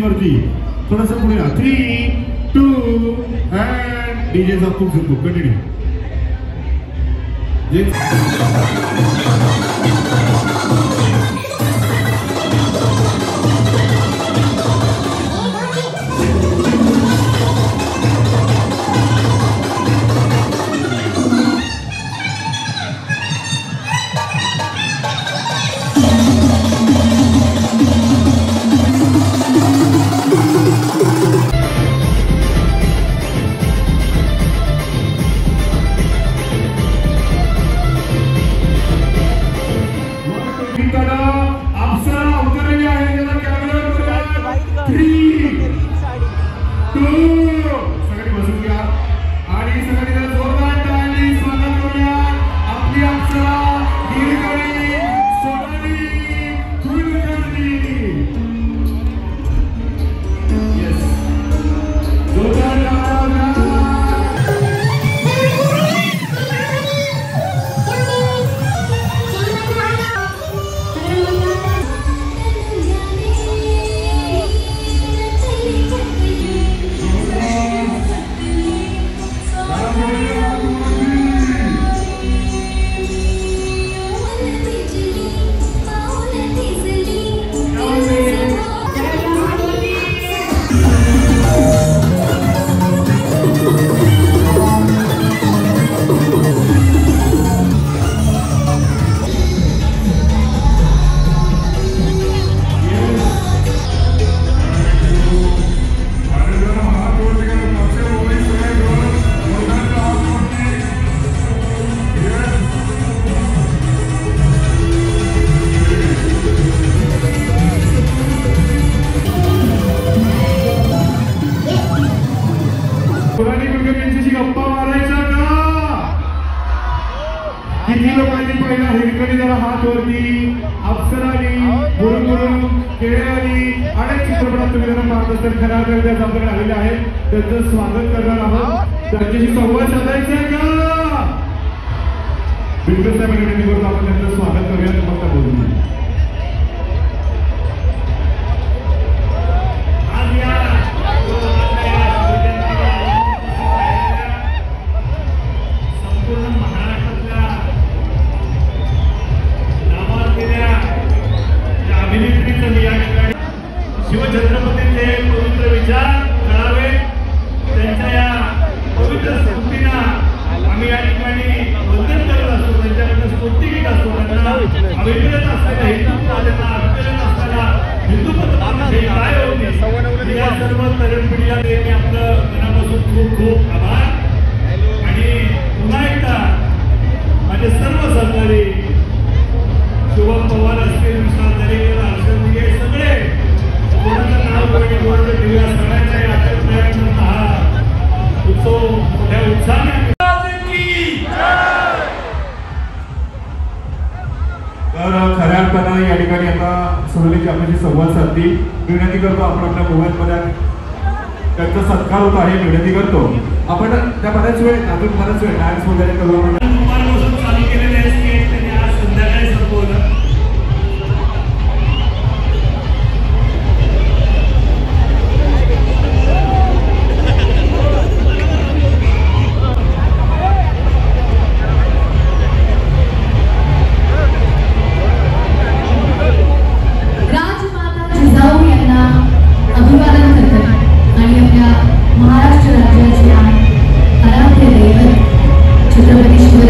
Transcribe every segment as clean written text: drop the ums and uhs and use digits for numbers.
वरती थोडंसं पुढे 3 2 and DJ चा खूप सुरू कंटिन्यू हात वरती अप्सरानी गुरुगुरु केळ्यानी अनेक चित्रपटात तुम्ही त्यांना मार्गदर्शन खऱ्या अर्थाने आपल्याकडे आलेले आहे त्यांचं स्वागत करणार आहोत त्यांच्याशी संवाद साधायचा आहे का बिलकुल साहेब आपण त्यांचं स्वागत करूया मग बोलूया शिवछत्रपतींचे पवित्र विचार कळावे त्यांच्या या पवित्र स्फूर्तींना आम्ही या ठिकाणी वंदन करत असतो त्यांच्याकडनं स्फूर्ती घेत असतो त्यांना अभिप्रेत असलेल्या हिंदुत्व त्यांना अभिप्रेत असलेला हिंदुत्व काय होते या सर्व तरुण पिढीला मी आपलं मनापासून खूप खूप आभार आणि पुन्हा एकदा माझे सर्व सहकारी शुभम पवार असतील विशाल दरेकर हर्षद दिघे सगळे कोणाचं नाव कोणी बोललं दिव्या सगळ्यांच्या यात्रेत प्रयत्न हा उत्सव मोठ्या उत्साहाने तर खऱ्या अर्थानं या ठिकाणी आता सोहलेची आपल्याशी संवाद साधली विनंती करतो आपण आपल्या मोबाईलमध्ये त्यांचा सत्कार होत आहे विनंती करतो आपण त्या बऱ्याच वेळ अजून बऱ्याच वेळ डान्स वगैरे करू चालू केलेले स्केच त्यांनी आज संध्याकाळी संपवलं महाराष्ट्र राज्याच्या आराध्य दैवत छत्रपती शिवाजी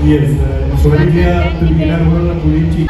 येस शिवाजीच्या तुम्ही गेल्याबरोबर मुलींची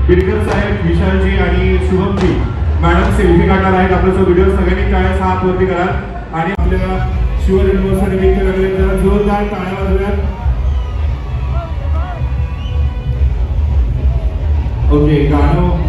बिरकर साहेब, विशालजी आणि शुभमजी मॅडम सेल्फी काढणार आहेत. आपला जो व्हिडिओ सगळ्यांनी टाळ्या हात वरती करा आणि आपल्याला शिवजन्मोत्सवानिमित्त लागले जरा जोरदार टाळ्या वाजवूयात. ओके गाणं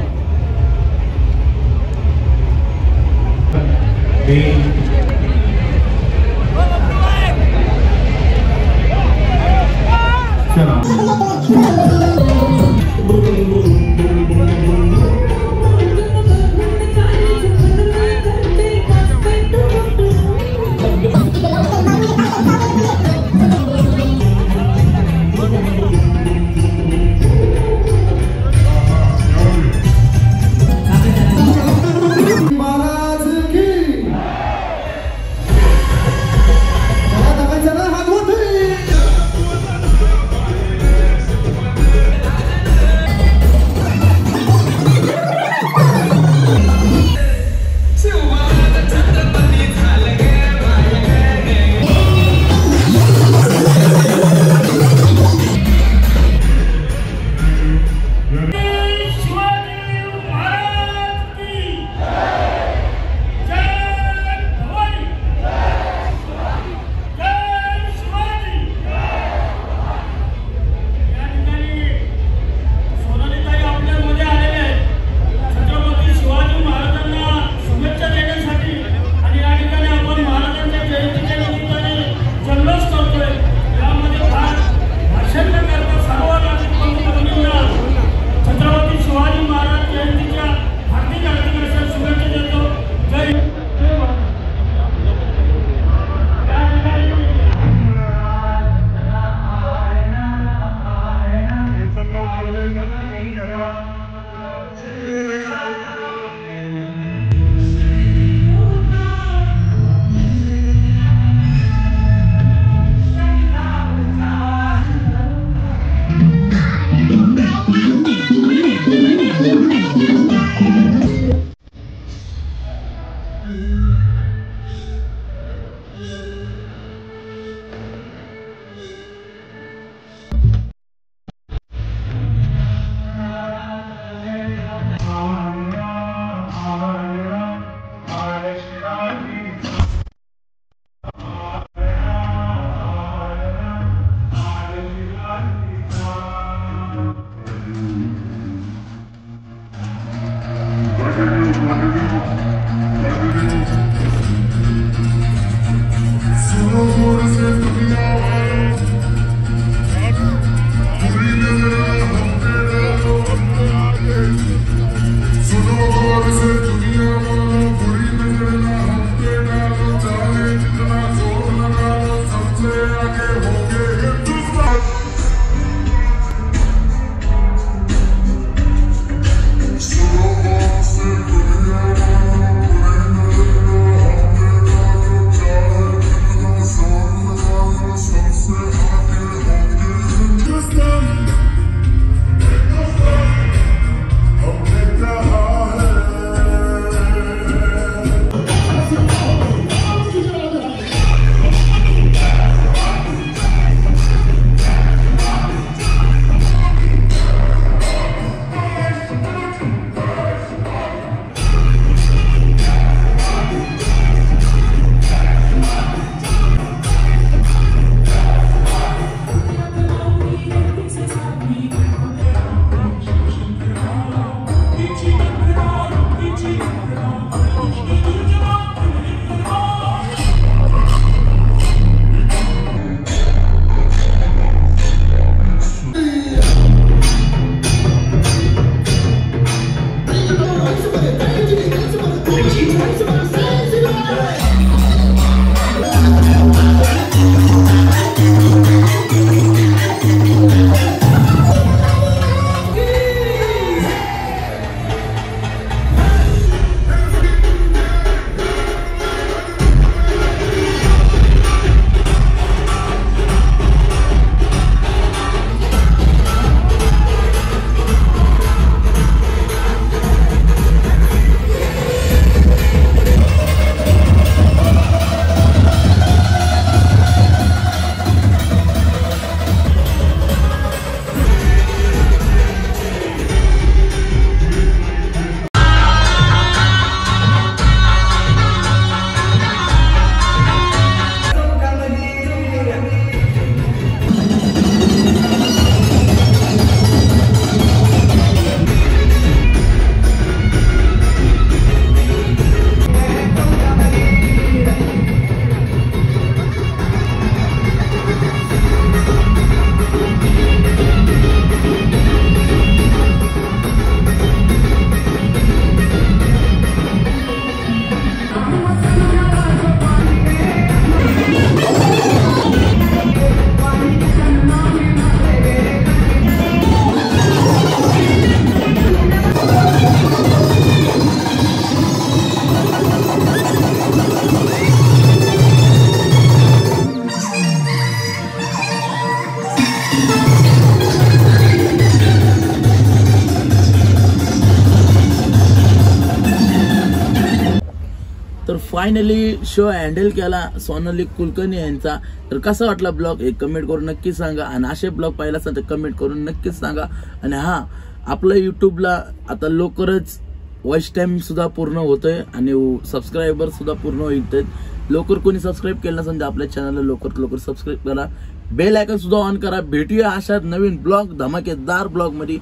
फायनली शो हँडल केला सोनाली कुलकर्णी यांचा. तर कसा वाटला ब्लॉग हे कमेंट करून नक्कीच सांगा. आणि असे ब्लॉग पाहिला असेल तर कमेंट करून नक्कीच सांगा. आणि हा आपल्या युट्यूबला आता लवकरच वॉच टाइम सुद्धा पूर्ण होतोय आणि सबस्क्रायबर सुद्धा पूर्ण होईल. लवकर कोणी सबस्क्राईब केलं नसेल तर आपल्या चॅनलला लवकर सबस्क्राईब करा. बेल आयकॉन सुद्धा ऑन करा. भेटूया अशा नवीन ब्लॉग धमाकेदार ब्लॉग मध्ये.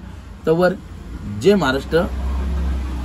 तवर जय महाराष्ट्र.